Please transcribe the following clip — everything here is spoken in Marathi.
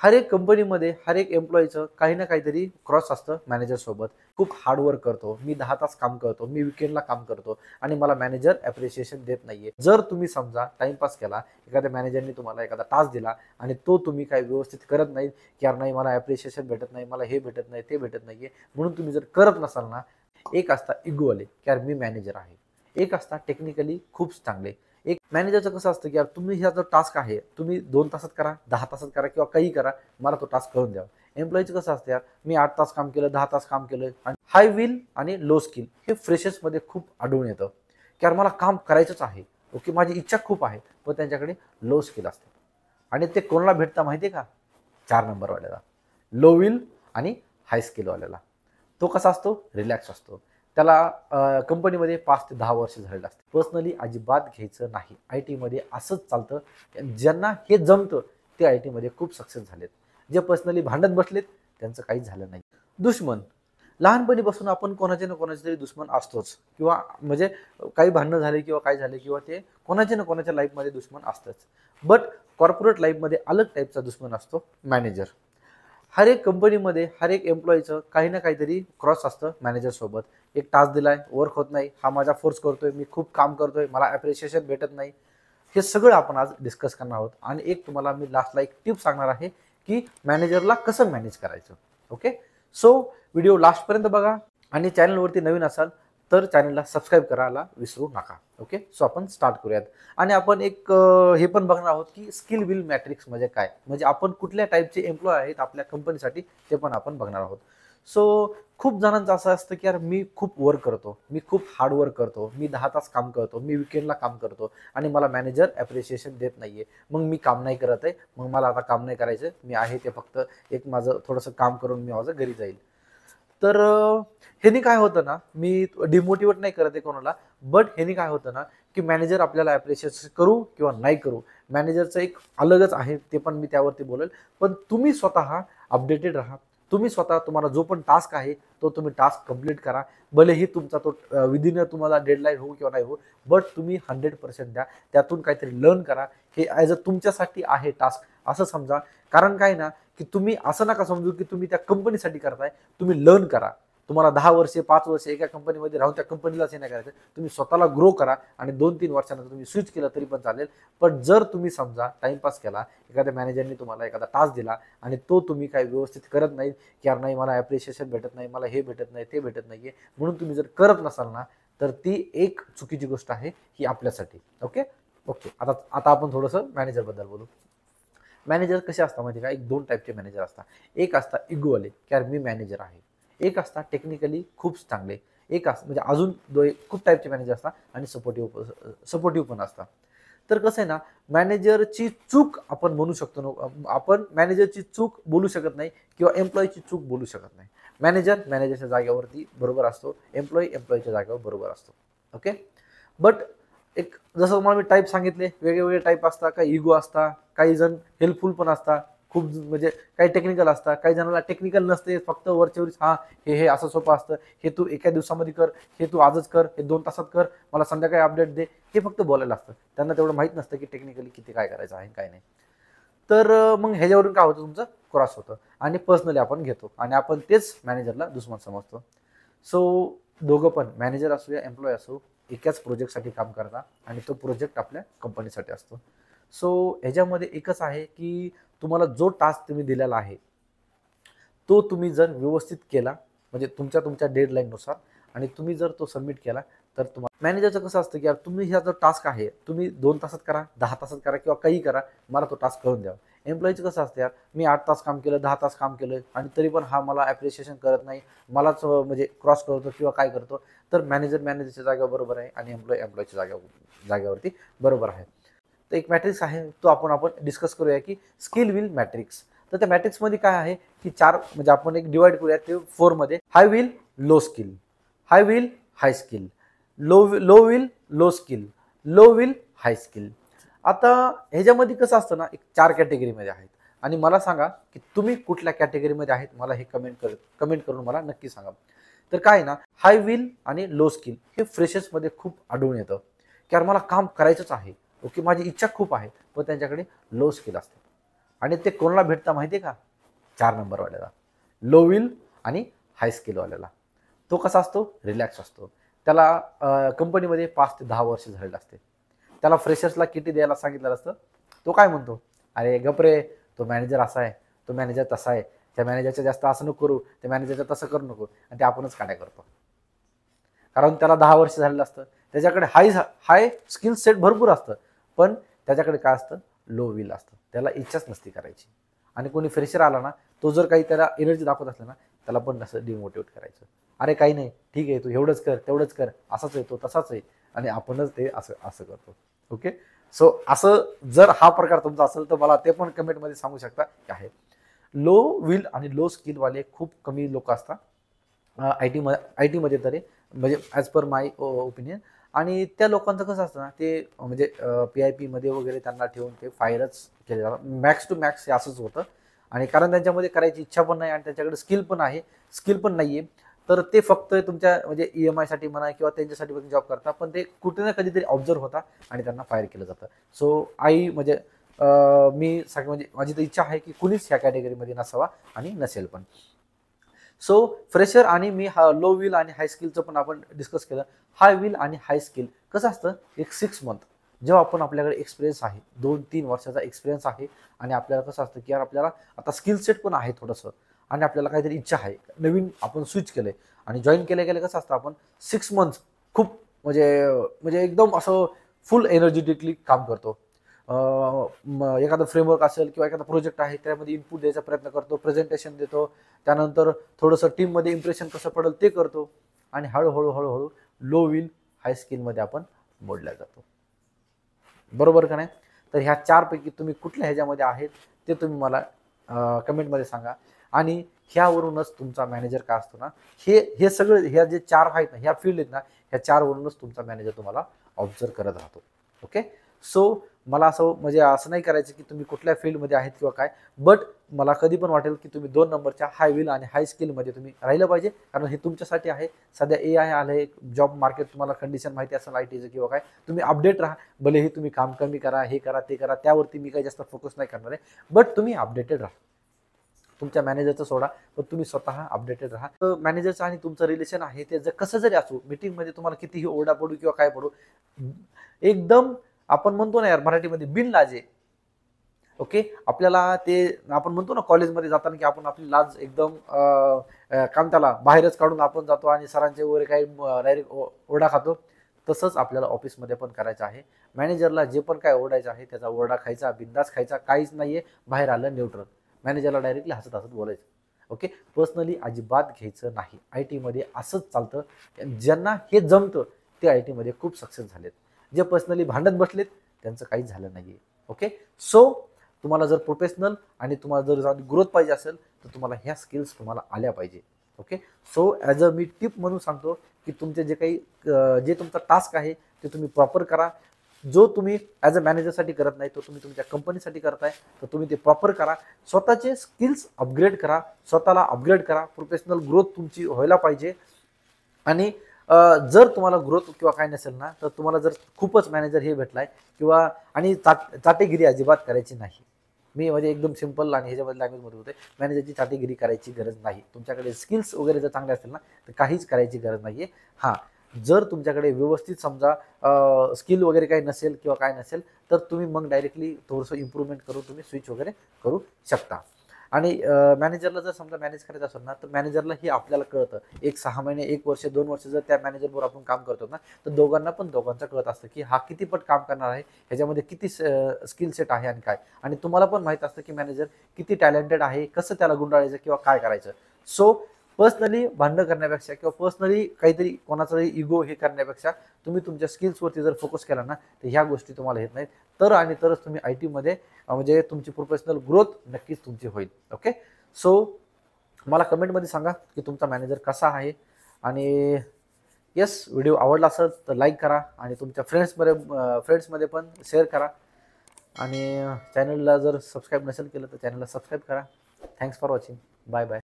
हर एक कंपनीमध्ये हर एक एम्प्लॉईचं काही ना काहीतरी क्रॉस असतं मॅनेजर सोबत. खूप हार्डवर्क करतो, मी 10 तास काम करतो, मी वीकेंडला काम करतो आणि मला मॅनेजर ॲप्रिशिएशन देत नाहीये. जर तुम्ही समजा टाइमपास केला, एखाद्या मॅनेजरने तुम्हाला एखादा टास्क दिला आणि तो तुम्ही काही व्यवस्थित करत नाही, की यार नाही मला ॲप्रिशिएशन भेटत नाही, मला हे भेटत नाही, ते भेटत नाहीये, म्हणून तुम्ही जर करत नसाल ना, एक असता इगोवाले की यार मी मॅनेजर आहे, एक असता टेक्निकली खूप चांगले. एक मॅनेजरचं कसं असतं की यार तुम्ही हा जो टास्क आहे तुम्ही 2 तासात करा, 10 तासात करा किंवा काही करा, मला तो टास्क करून द्या. एम्प्लॉईचं कसं असतं यार मी 8 तास काम केलं, 10 तास काम केलं. आणि हाय विल आणि लो स्किल हे फ्रेशर्समध्ये खूप आढळून येतं की यार मला काम करायचंच आहे, ओके माझी इच्छा खूप आहे, पण त्यांच्याकडे लो स्किल असते. आणि ते कोणाला भेटतं माहिती आहे का? 4 नंबरवाल्याला, लो विल आणि हाय स्किलवाल्याला. तो कसा असतो? रिलॅक्स असतो. त्याला कंपनीमध्ये 5 ते 10 वर्ष झालेलं असतं. पर्सनली अजिबात घ्यायचं नाही. IT मध्ये असंच चालतं. ज्यांना हे जमतं ते IT मध्ये खूप सक्सेस झालेत. जे पर्सनली भांडत बसलेत त्यांचं काहीच झालं नाही. दुश्मन, लहानपणीपासून आपण कोणाचे ना कोणाचे तरी दुश्मन असतोच किंवा म्हणजे काही भांडणं झाले किंवा काय झाले किंवा ते कोणाच्या ना कोणाच्या लाईफमध्ये दुश्मन असतंच. बट कॉर्पोरेट लाईफमध्ये अलग टाईपचा दुश्मन असतो मॅनेजर. हर एक कंपनीमध्ये हर एक एम्प्लॉईचं काही ना काहीतरी क्रॉस असतं मॅनेजर सोबत. एक टास्क दिलाय, वर्क होत नाही, हा माझा फोर्स करतोय, मी खूप काम करतोय, मला ॲप्रिशिएशन भेटत नाही. हे सगळं आपण आज डिस्कस करणार आहोत. आणि एक तुम्हाला मी लास्टला एक टिप सांगणार आहे की मॅनेजरला कसं मॅनेज करायचं. ओके, सो व्हिडिओ लास्टपर्यंत बघा आणि चॅनलवरती नवीन असाल तर चॅनलला सबस्क्राईब करायला विसरू नका. ओके, सो आपण स्टार्ट करूयात. आणि आपण एक हे पण बघणार आहोत की स्किल विल मॅट्रिक्स म्हणजे काय, म्हणजे आपण कुठल्या टाईपचे एम्प्लॉय आहेत आपल्या कंपनीसाठी ते पण आपण बघणार आहोत. सो खूप जणांचं असं असतं की यार मी खूप वर्क करतो, मी खूप हार्ड वर्क करतो, मी 10 तास काम करतो, मी विकेंडला काम करतो आणि मला मॅनेजर ॲप्रिशिएशन देत नाहीये, मग मी काम नाही करत आहे, मग मला आता काम नाही करायचं, मी आहे ते फक्त एक माझं थोडंसं काम करून मी माझं घरी जाईल. तर ह्यानी काय होतं ना, मी डिमोटिवेट नाही करत आहे कोणाला, बट ह्यानी काय होतं ना की मॅनेजर आपल्याला ॲप्रिशिएट करू किंवा नाही करू, मॅनेजरचं एक अलगच आहे, ते पण मी त्यावरती बोलेल. पण तुम्ही स्वतः अपडेटेड राहा. तुम्ही स्वतः तुम्हाला जो पण टास्क आहे तो तुम्ही टास्क कंप्लीट करा. भलेही तुमचा तो विदिन तुम्हाला डेडलाईन होऊ किंवा नाही हो, बट तुम्ही 100% द्या. त्यातून काहीतरी लर्न करा. हे ॲज अ तुमच्यासाठी आहे टास्क असं समजा. कारण काय ना की तुम्ही असं नका समजू की तुम्ही त्या कंपनीसाठी करताय, तुम्ही लर्न करा. तुम्हाला 10 वर्षे 5 वर्षे एका कंपनीमध्ये राहून त्या कंपनीलाच हे नाही करायचं, तुम्ही स्वतःला ग्रो करा आणि 2-3 वर्षानंतर तुम्ही स्विच केलं तरी पण चालेल. पण जर तुम्ही समजा टाइमपास केला, एखाद्या मॅनेजरने तुम्हाला एखादा टास्क दिला आणि तो तुम्ही काही व्यवस्थित करत नाही की यार नाही मला ॲप्रिशिएशन भेटत नाही, मला हे भेटत नाही, ते भेटत नाहीये, म्हणून तुम्ही जर करत नसाल ना तर ती एक चुकीची गोष्ट आहे ही आपल्यासाठी. ओके ओके, आता आता आपण थोडंसं मॅनेजरबद्दल बोलू. मॅनेजर कसे असतात माहिती का? एक 2 टाईपचे मॅनेजर असतात. एक असतात इगोवाले की यार मी मॅनेजर आहे, एक असतात टेक्निकली खूप चांगले, एक असं म्हणजे अजून खूप टाईपचे मॅनेजर असतात आणि सपोर्टिव्ह पण असतात. तर कसं आहे ना, मॅनेजरची चूक आपण म्हणू शकतो, आपण मॅनेजरची चूक बोलू शकत नाही किंवा एम्प्लॉईची चूक बोलू शकत नाही. मॅनेजरच्या जागेवरती बरोबर असतो, एम्प्लॉईच्या जागेवर बरोबर असतो. ओके, बट एक जसं तुम्हाला मी टाईप सांगितले, वेगवेगळे टाईप असतात. काही इगो असतात, काही जण हेल्पफुल पण असतात, खूप म्हणजे काही टेक्निकल असतात, काही जणांना टेक्निकल नसते, फक्त वरचेवरच हां हे असं सोपं असतं, हे तू एका दिवसामध्ये कर, हे तू आजच कर, हे 2 तासात कर, मला संध्याकाळी अपडेट दे, हे फक्त बोलायला असतं. त्यांना तेवढं माहीत नसतं की टेक्निकली किती काय करायचं आहे काय नाही. तर मग ह्याच्यावरून काय होतं, तुमचं क्रॉस होतं आणि पर्सनली आपण घेतो आणि आपण तेच मॅनेजरला दुश्मन समजतो. सो दोघं पण मॅनेजर असो या एम्प्लॉय असो एकाच प्रोजेक्टसाठी काम करता आणि तो प्रोजेक्ट आपल्या कंपनीसाठी असतो. सो ह्याच्यामध्ये एकच आहे की तुम्हाला जो टास्क तुम्ही दिलेला आहे तो तुम्ही जर व्यवस्थित केला, म्हणजे तुमच्या डेडलाईननुसार, आणि तुम्ही जर तो सबमिट केला तर तुम्हाला मॅनेजरचं कसं असतं की यार तुम्ही हा जो टास्क आहे तुम्ही 2 तासात करा, 10 तासात करा किंवा काही करा, मला तो टास्क करून द्यावा. एम्प्लॉईचं कसं असतं यार मी 8 तास काम केलं, 10 तास काम केलं आणि तरी पण हा मला ॲप्रिशिएशन करत नाही, मलाच म्हणजे क्रॉस करतो किंवा काय करतो. तर मॅनेजरच्या जागेवर बरोबर आहे आणि एम्प्लॉईच्या जागेवरती बरोबर आहे. तर एक मॅट्रिक्स आहे तो आपण डिस्कस करूया की स्किल विल मॅट्रिक्स. तर त्या मॅट्रिक्समध्ये काय आहे की 4 म्हणजे आपण एक डिवाइड करूया ते 4 मध्ये. High will low skill, high will high skill, low will low skill, low will high skill. आता ह्याच्यामध्ये कसं असतं ना, एक 4 कॅटेगरीमध्ये आहेत आणि मला सांगा की तुम्ही कुठल्या कॅटेगरीमध्ये आहेत, मला हे कमेंट करून मला नक्की सांगा. तर काय ना, हाय विल आणि लो स्किल हे फ्रेशर्समध्ये खूप आढळून येतं की यार मला काम करायचंच आहे, ओके माझी इच्छा खूप आहे, पण त्यांच्याकडे लो स्किल असते. आणि ते कोणाला भेटतं माहिती आहे का? 4 नंबरवाल्याला, लो विल आणि हाय स्किलवाल्याला. तो कसा असतो? रिलॅक्स असतो. त्याला कंपनीमध्ये 5 ते 10 वर्ष झालेलं असते. त्याला फ्रेशर्सला किती द्यायला सांगितलेलं असतं, तो काय म्हणतो, अरे गप रे, तो मॅनेजर असा आहे, तो मॅनेजर तसा आहे, त्या मॅनेजरच्या जास्त असं नको करू, त्या मॅनेजरचं तसं करू नको, आणि ते आपणच काड्या करतो. कारण त्याला 10 वर्ष झालेलं असतं, त्याच्याकडे हाय स्किल सेट भरपूर असतं, पण त्याच्याकडे काय असतं? लो विल असतं. त्याला इच्छाच नसती करायची. आणि कोणी फ्रेशर आला ना, तो जर काही त्याला एनर्जी दाखवत असला ना, त्याला पण असं डिमोटिवेट करायचं. अरे काही नाही, ठीक आहे, तू एवढंच कर, तेवढंच कर, असाच आहे तो, तसाच आहे, आणि आपणच ते असं असं करतो. ओके, सो असं जर हा प्रकार तुमचा असेल तर मला ते पण कमेंटमध्ये सांगू शकता की आहे. लो विल आणि लो स्किलवाले खूप कमी लोक असतात आय टीमध्ये तरी, म्हणजे ॲज पर माय ओपिनियन. आणि त्या लोकांचं कसं असतं ना, ते म्हणजे PIP मध्ये वगैरे त्यांना ठेवून ते फायरच केले जातात. मॅक्स टू मॅक्स हे असंच होतं. आणि कारण त्यांच्यामध्ये करायची इच्छा पण नाही आणि त्यांच्याकडे स्किल पण नाही आहे, तर ते फक्त तुमच्या म्हणजे EMI साठी म्हणा किंवा त्यांच्यासाठी पण जॉब करतात, पण ते कुठे ना कधीतरी ऑब्झर्व होता आणि त्यांना फायर केलं जातं. सो म्हणजे मी म्हणजे माझी तर इच्छा आहे की कुणीच ह्या कॅटेगरीमध्ये नसावा आणि नसेल पण. सो फ्रेशर आणि मी लो विल आणि हाय स्किलचं पण आपण डिस्कस केलं. हाय विल आणि हाय स्किल कसं असतं, एक 6 मंथ जेव्हा आपण आपल्याकडे एक्सपिरियन्स आहे, 2-3 वर्षाचा एक्सपिरियन्स आहे, आणि आपल्याला कसं असतं की यार आपल्याला आता स्किल सेट पण आहे थोडंसं, आणि आपल्याला काहीतरी इच्छा आहे, नवीन आपण स्विच केलंय आणि जॉईन केल्या गेलं कसं असतं, आपण 6 मंथ्स खूप म्हणजे म्हणजे एकदम असं फुल एनर्जेटिकली काम करतो. एखादं फ्रेमवर्क असेल किंवा एखादा प्रोजेक्ट आहे त्यामध्ये इनपुट द्यायचा प्रयत्न करतो, प्रेझेंटेशन देतो, त्यानंतर थोडंसं टीममध्ये इम्प्रेशन कसं पडेल ते करतो, आणि हळूहळू लो विल हाय स्किलमध्ये आपण मोडल्या जातो. बरोबर का नाही? तर ह्या 4 पैकी तुम्ही कुठल्या ह्याच्यामध्ये आहेत ते तुम्ही मला कमेंटमध्ये सांगा. आणि ह्यावरूनच तुमचा मॅनेजर काय असतो ना, हे सगळं ह्या जे 4 आहेत ना, ह्या फील्ड आहेत ना, ह्या 4 वरूनच तुमचा मॅनेजर तुम्हाला ऑब्झर्व करत राहतो. ओके, सो मला असं म्हणजे असं नाही करायचं की तुम्ही कुठल्या फील्डमध्ये आहेत किंवा काय, बट मला कधी पण वाटेल की तुम्ही 2 नंबरच्या हाय विल आणि हाय स्किलमध्ये तुम्ही राहिलं पाहिजे, कारण हे तुमच्यासाठी आहे. सध्या AI आलंय, जॉब मार्केट तुम्हाला कंडिशन माहिती असेल आयटीचं किंवा काय, तुम्ही अपडेट राहा. भलेही तुम्ही काम कमी करा, हे करा, ते करा, त्यावरती मी काही जास्त फोकस नाही करणार आहे, बट तुम्ही अपडेटेड राहा. तुमच्या मॅनेजरचं सोडा, पण तुम्ही स्वतः अपडेटेड राहा. तर मॅनेजरचं आणि तुमचं रिलेशन आहे ते जर कसं जरी असू, मीटिंगमध्ये तुम्हाला कितीही ओरडा पडू किंवा काय पडू, एकदम आपण म्हणतो ना यार मराठीमध्ये बिनलाजे. ओके, आपल्याला ते आपण म्हणतो ना कॉलेजमध्ये जाताना की आपण आपली लाज एकदम काम त्याला बाहेरच काढून आपण जातो आणि सरांचे वगैरे काही डायरेक्ट ओरडा खातो. तसंच आपल्याला ऑफिसमध्ये पण करायचं आहे. मॅनेजरला जे पण काय ओरडायचं आहे त्याचा ओरडा खायचा, बिंदास खायचा, काहीच नाहीये. बाहेर आलं न्यूट्रल, मॅनेजरला डायरेक्टली हसत हसत बोलायचं. ओके, पर्सनली अजिबात घ्यायचं नाही. IT मध्ये असंच चालतं. ज्यांना हे जमतं ते IT मध्ये खूप सक्सेस झालेत. जे पर्सनली भांडत बसलेत त्यांचं काहीच झालं नाहीये. ओके, सो तुम्हाला जर प्रोफेशनल आणि तुम्हाला जर ग्रोथ पाहिजे असेल तर तुम्हाला ह्या स्किल्स तुम्हाला आल्या पाहिजे. Okay, so as a me tip म्हणून सांगतो की तुमचे जे काही जे तुमचा टास्क आहे ते तुम्ही प्रॉपर करा. जो तुम्ही ॲज अ मॅनेजरसाठी करत नाही तो तुम्ही तुमच्या कंपनीसाठी करताय, तर तुम्ही ते प्रॉपर करा. स्वतःचे स्किल्स अपग्रेड करा, स्वतःला अपग्रेड करा. प्रोफेशनल ग्रोथ तुमची व्हायला पाहिजे. आणि जर तुम्हाला ग्रोथ किंवा काय नसेल ना, तर तुम्हाला जर खूपच मॅनेजर हे भेटलाय किंवा आणि चाटेगिरी अजिबात करायची नाही. मी म्हणजे एकदम सिंपल आणि ह्याच्यामध्ये लँग्वेजमध्ये होते, मॅनेजरची चाटेगिरी करायची गरज नाही. तुमच्याकडे स्किल्स वगैरे जर चांगले असतील ना तर काहीच करायची गरज नाहीये. हां, जर तुमच्याकडे व्यवस्थित समजा स्किल वगैरे काही नसेल किंवा काय नसेल तर तुम्ही मग डायरेक्टली थोडंसं इम्प्रूव्हमेंट करून तुम्ही स्विच वगैरे करू शकता. आणि मॅनेजरला जर समजा मॅनेज करायचं असेल ना तर मॅनेजरला हे आपल्याला कळतं. 6 महिने, 1 वर्ष, 2 वर्ष जर त्या मॅनेजरबरोबर आपण काम करतो ना तर दोघांचं कळत असतं की हा किती पट काम करणार आहे, ह्याच्यामध्ये किती स्किल सेट आहे आणि काय. आणि तुम्हाला पण माहीत असतं की मॅनेजर किती टॅलेंटेड आहे, कसं त्याला गुंडाळायचं किंवा काय करायचं. सो पर्सनली भांडण करण्यापेक्षा किंवा पर्सनली काहीतरी कोणाचाही इगो हे करण्यापेक्षा तुम्ही तुमच्या स्किल्सवरती जर फोकस केला ना तर ह्या गोष्टी तुम्हाला येत नाहीत. तर आणि तरच तुम्ही IT मध्ये म्हणजे तुमची प्रोफेशनल ग्रोथ नक्कीच तुमची होईल. ओके, सो मला कमेंटमध्ये सांगा की तुमचा मॅनेजर कसा आहे. आणि येस, व्हिडिओ आवडला असेल तर लाईक करा आणि तुमच्या फ्रेंड्समध्ये पण शेअर करा. आणि चॅनलला जर सबस्क्राईब नसेल केलं तर चॅनलला सबस्क्राईब करा. Thanks for watching. Bye bye.